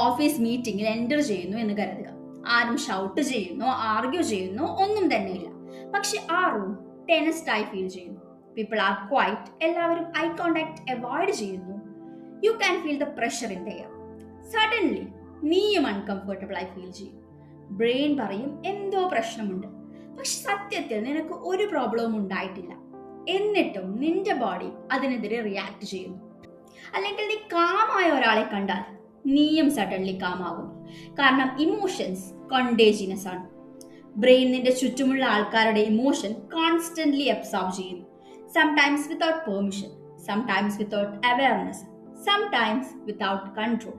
Office മീറ്റിംഗിൽ enter ചെയ്യുന്നു എന്ന് കരുതുക. ആരും ഷൗട്ട് ചെയ്യുന്നോ ആർഗ്യൂ ചെയ്യുന്നോ ഒന്നും തന്നെയില്ല. പക്ഷെ ആ റൂം ടെൻസ്ഡ് ആയി ഫീൽ ചെയ്യുന്നു. പീപ്പിൾ ആർ ക്വൈറ്റ്, എല്ലാവരും ഐ കോണ്ടാക്ട് അവോയ്ഡ് ചെയ്യുന്നു. You can feel the pressure in the air. Suddenly നീയും അൺകംഫർട്ടബിൾ ആയി ഫീൽ ചെയ്യും. ബ്രെയിൻ പറയും എന്തോ പ്രശ്നമുണ്ട്, പക്ഷെ സത്യത്തിൽ നിനക്ക് ഒരു പ്രോബ്ലവും ഉണ്ടായിട്ടില്ല. എന്നിട്ടും നിന്റെ ബോഡി അതിനെതിരെ റിയാക്ട് ചെയ്യുന്നു. അല്ലെങ്കിൽ നീ കാമായ ഒരാളെ കണ്ടാൽ നീയും സഡൻലി കാമാകും. കാരണം ഇമോഷൻസ് കണ്ടേജിയസ് ആണ്. ബ്രെയിൻ നിന്റെ ചുറ്റുമുള്ള ആൾക്കാരുടെ ഇമോഷൻ കോൺസ്റ്റന്റ്ലി അബ്സോർബ് ചെയ്യുന്നു. Sometimes without permission, sometimes without awareness, sometimes without control.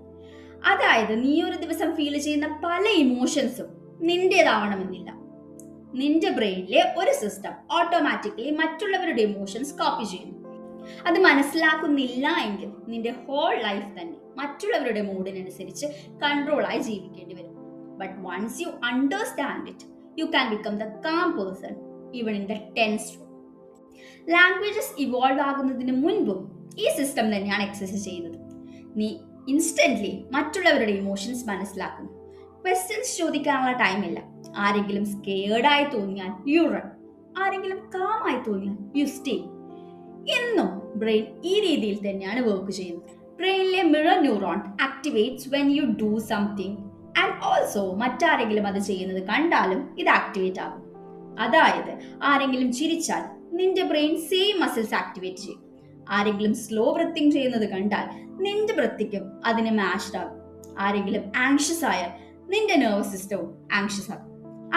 അതായത് നീ ഒരു ദിവസം ഫീൽ ചെയ്യുന്ന പല ഇമോഷൻസും നിന്റേതാവണമെന്നില്ല. നിന്റെ ബ്രെയിനിലെ ഒരു സിസ്റ്റം ഓട്ടോമാറ്റിക്കലി മറ്റുള്ളവരുടെ ഇമോഷൻസ് കോപ്പി ചെയ്യുന്നു. അത് മനസ്സിലാക്കുന്നില്ല എങ്കിൽ നിന്റെ ഹോൾ ലൈഫ് തന്നെ മറ്റുള്ളവരുടെ മൂഡിനനുസരിച്ച് കൺട്രോളായി ജീവിക്കേണ്ടി വരും. But once you understand it, you can become the calm person even in the tensed room. Languages evolve ആകുന്നതിന് മുൻപും ഈ സിസ്റ്റം തന്നെയാണ് എക്സസൈസ് ചെയ്യുന്നത്. നീ ഇൻസ്റ്റന്റ്ലി മറ്റുള്ളവരുടെ ഇമോഷൻസ് മനസ്സിലാക്കുന്നു. ക്വസ്റ്റ്യൻസ് ചോദിക്കാനുള്ള ടൈമില്ല. ആരെങ്കിലും സ്കേർഡായി തോന്നിയാൽ യു റൺ, ആരെങ്കിലും കാമായി തോന്നിയാൽ യു സ്റ്റേ. എന്നും ബ്രെയിൻ ഈ രീതിയിൽ തന്നെയാണ് വർക്ക് ചെയ്യുന്നത്. ബ്രെയിനിലെ mirror neuron activates when you do something and also മറ്റാരെങ്കിലും അത് ചെയ്യുന്നത് കണ്ടാലും ഇത് ആക്ടിവേറ്റ് ആകും. അതായത് ആരെങ്കിലും ചിരിച്ചാൽ നിന്റെ ബ്രെയിൻ സെയിം മസിൽസ് ആക്ടിവേറ്റ് ചെയ്യും. ആരെങ്കിലും സ്ലോ ബ്രീത്തിങ് ചെയ്യുന്നത് കണ്ടാൽ നിന്റെ ബ്രീത്തിങ്ങും അതിന് മാച്ച്ഡ് ആകും. ആരെങ്കിലും ആങ്ഷ്യസ് ആയാൽ നിന്റെ നെർവസ് സിസ്റ്റവും ആങ്ഷ്യസ് ആകും.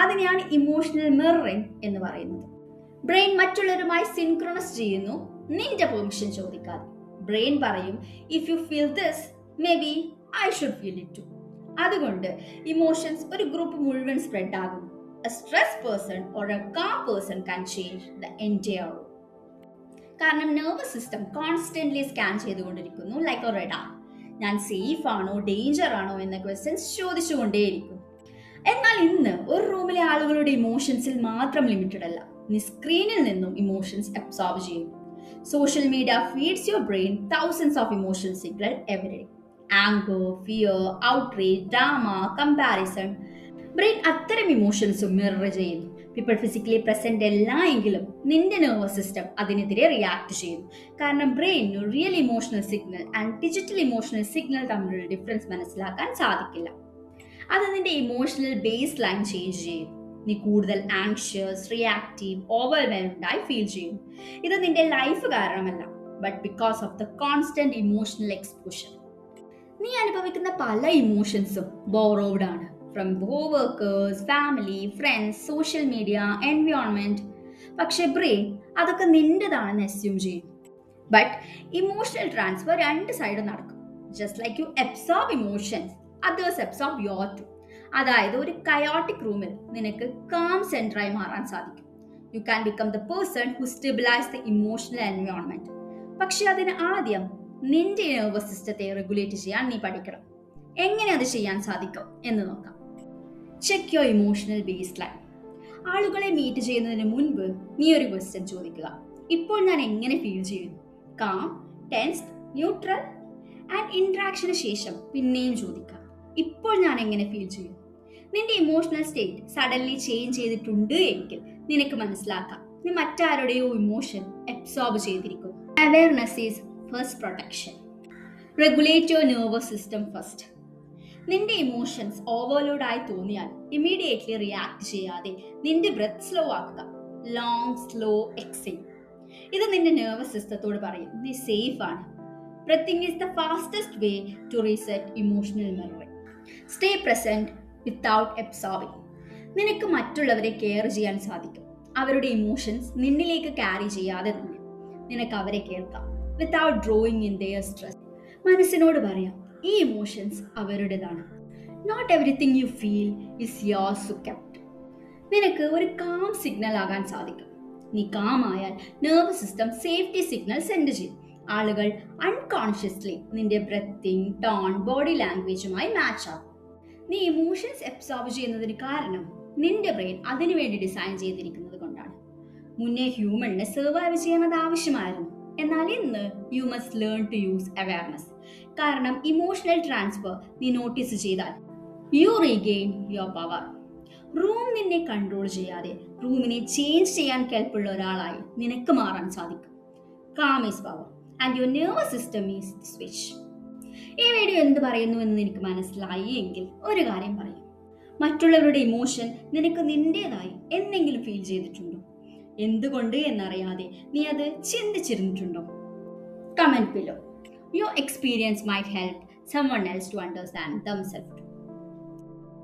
അതിനെയാണ് ഇമോഷണൽ മിററിംഗ് എന്ന് പറയുന്നത്. ബ്രെയിൻ മറ്റുള്ളവരുമായി സിൻക്രണസ് ചെയ്യുന്നു, നിന്റെ പെർമിഷൻ ചോദിക്കാതെ. ബ്രെയിൻ പറയും if you feel this may be I should feel it too. അതുകൊണ്ട് ഇമോഷൻസ് ഒരു ഗ്രൂപ്പ് മുഴുവൻ സ്പ്രെഡ് ആകുന്നു. A stressed person or a calm person can change the entire room. കാരണം നെർവസ് സിസ്റ്റം കോൺസ്റ്റന്റ്ലി സ്കാൻ ചെയ്തുകൊണ്ടിരിക്കുന്നു like A radar. ഞാൻ safe ആണോ danger ആണോ എന്ന ക്വസ്റ്റ്യൻസ് ചോദിച്ചുകൊണ്ടേയിരിക്കും. എന്നാൽ ഇന്ന് ഒരു റൂമിലെ ആളുകളുടെ ഇമോഷൻസിൽ മാത്രം ലിമിറ്റഡ് അല്ല, നീ സ്ക്രീനിൽ നിന്നും ഇമോഷൻസ് അബ്സോർബ് ചെയ്യുന്നു. Social media feeds your brain thousands of emotion signal every day. Anger, fear, outrage, drama, comparison. Brain അത്തരം ഇമോഷൻസും മിറർ ചെയ്യുന്നു. പീപ്പിൾ ഫിസിക്കലി പ്രസന്റ് അല്ല എങ്കിലും നിന്റെ നെർവസ് സിസ്റ്റം അതിനെതിരെ റിയാക്ട് ചെയ്യുന്നു. കാരണം ബ്രെയിനിന് real emotional signal and digital emotional signal തമ്മിലുള്ള ഡിഫറൻസ് മനസ്സിലാക്കാൻ സാധിക്കില്ല. അത് നിന്റെ ഇമോഷണൽ ബേസ് ലൈൻ ചേഞ്ച് ചെയ്യും. നീ കൂടുതൽ ആങ്ഷ്യസ്, റിയാക്റ്റീവ്, ഓവർവെൽംഡ് ആയി ഫീൽ ചെയ്യും. ഇത് നിന്റെ ലൈഫ് കാരണമല്ല, but because of the constant emotional exposure. നീ അനുഭവിക്കുന്ന പല ഇമോഷൻസും ബോറോവ്ഡ് ആണ്. From coworkers, family, friends, social media, environment. പക്ഷെ ബ്രെയിൻ അതൊക്കെ നിന്റേതാണെന്ന് അസ്യൂം ചെയ്യും. ബട്ട് ഇമോഷണൽ ട്രാൻസ്ഫർ രണ്ട് സൈഡ് നടക്കും. Just like you absorb emotions, others absorb your too. അതായത് ഒരു കയോട്ടിക് റൂമിൽ നിനക്ക് കാം സെന്ററായി മാറാൻ സാധിക്കും. You can become the person who stabilise the emotional environment. പക്ഷെ അതിന് ആദ്യം നിന്റെ നെർവസ് സിസ്റ്റത്തെ റെഗുലേറ്റ് ചെയ്യാൻ നീ പഠിക്കണം. എങ്ങനെ അത് ചെയ്യാൻ സാധിക്കും എന്ന് നോക്കാം. Check your emotional base line. ആളുകളെ മീറ്റ് ചെയ്യുന്നതിന് മുൻപ് നീ ഒരു ക്വസ്റ്റ്യൻ ചോദിക്കുക. ഇപ്പോൾ ഞാൻ എങ്ങനെ ഫീൽ ചെയ്യുന്നു? Calm, tensed, neutral? And interaction ശേഷം പിന്നെയും ചോദിക്കുക, ഇപ്പോൾ ഞാൻ എങ്ങനെ ഫീൽ ചെയ്യും? നിന്റെ ഇമോഷണൽ സ്റ്റേറ്റ് സഡൻലി ചേഞ്ച് ചെയ്തിട്ടുണ്ട് എങ്കിൽ നിനക്ക് മനസ്സിലാക്കാം നീ മറ്റാരുടെയോ ഇമോഷൻ അബ്സോർബ് ചെയ്തിരിക്കുന്നു. Awareness is first protection. Regulate your nervous system first. നിന്റെ ഇമോഷൻസ് ഓവർലോഡ് ആയി തോന്നിയാൽ ഇമ്മീഡിയറ്റ്ലി റിയാക്ട് ചെയ്യാതെ നിന്റെ ബ്രെത്ത് സ്ലോ ആക്കുക. Long slow exhale. ഇത് നിന്റെ നെർവസ് സിസ്റ്റത്തോട് പറയും നീ സേഫ് ആണ്. Breathing is the fastest way to reset emotional memory. Stay present without absorbing. നിനക്ക് മറ്റുള്ളവരെ കെയർ ചെയ്യാൻ സാധിക്കും. അവരുടെ ഇമോഷൻസ് നിന്നിലേക്ക് ക്യാരി ചെയ്യാതെ തന്നെ നിനക്ക് അവരെ കേൾക്കാം. Without drawing in their stress. മനസ്സിനോട് പറയാം ഈ ഇമോഷൻസ് അവരുടേതാണ്. Not everything you feel is yours to kept. നിനക്ക് ഒരു കാം സിഗ്നൽ ആകാൻ സാധിക്കും. നീ കാം ആയാൽ nervous system safety signal send ചെയ്യും. ആളുകൾ അൺകോൺഷ്യസ്ലി നിന്റെ ബ്രെത്തിങ്, ടോൺ, ബോഡി ലാംഗ്വേജുമായി മാച്ച് ആകും. നീ ഇമോഷൻസ് അബ്സോർബ് ചെയ്യുന്നതിന് കാരണം നിന്റെ ബ്രെയിൻ അതിനു വേണ്ടി ഡിസൈൻ ചെയ്തിരിക്കുന്നത് കൊണ്ടാണ്. മുന്നേ ഹ്യൂമണിന് സർവൈവ് ചെയ്യാൻ അത് ആവശ്യമായിരുന്നു. എന്നാൽ ഇന്ന് you must learn to use awareness. കാരണം ഇമോഷണൽ ട്രാൻസ്ഫർ നീ നോട്ടീസ് ചെയ്താൽ you regain your power. Room നിന്നെ കൺട്രോൾ ചെയ്യാതെ റൂമിനെ ചേഞ്ച് ചെയ്യാൻ കെൽപ്പുള്ള ഒരാളായി നിനക്ക് മാറാൻ സാധിക്കും. Calm is power and your nervous system is switch. ഈ വീഡിയോ എന്ത് പറയുന്നു എന്ന് നിനക്ക് മനസ്സിലായി എങ്കിൽ ഒരു കാര്യം പറയും. മറ്റുള്ളവരുടെ ഇമോഷൻ നിനക്ക് നിന്റേതായി എന്തെങ്കിലും ഫീൽ ചെയ്തിട്ടുണ്ടോ? എന്തുകൊണ്ട് എന്നറിയാതെ നീ അത് ചിന്തിച്ചിരുന്നിട്ടുണ്ടോ? Comment below. Your experience might help someone else to understand themselves.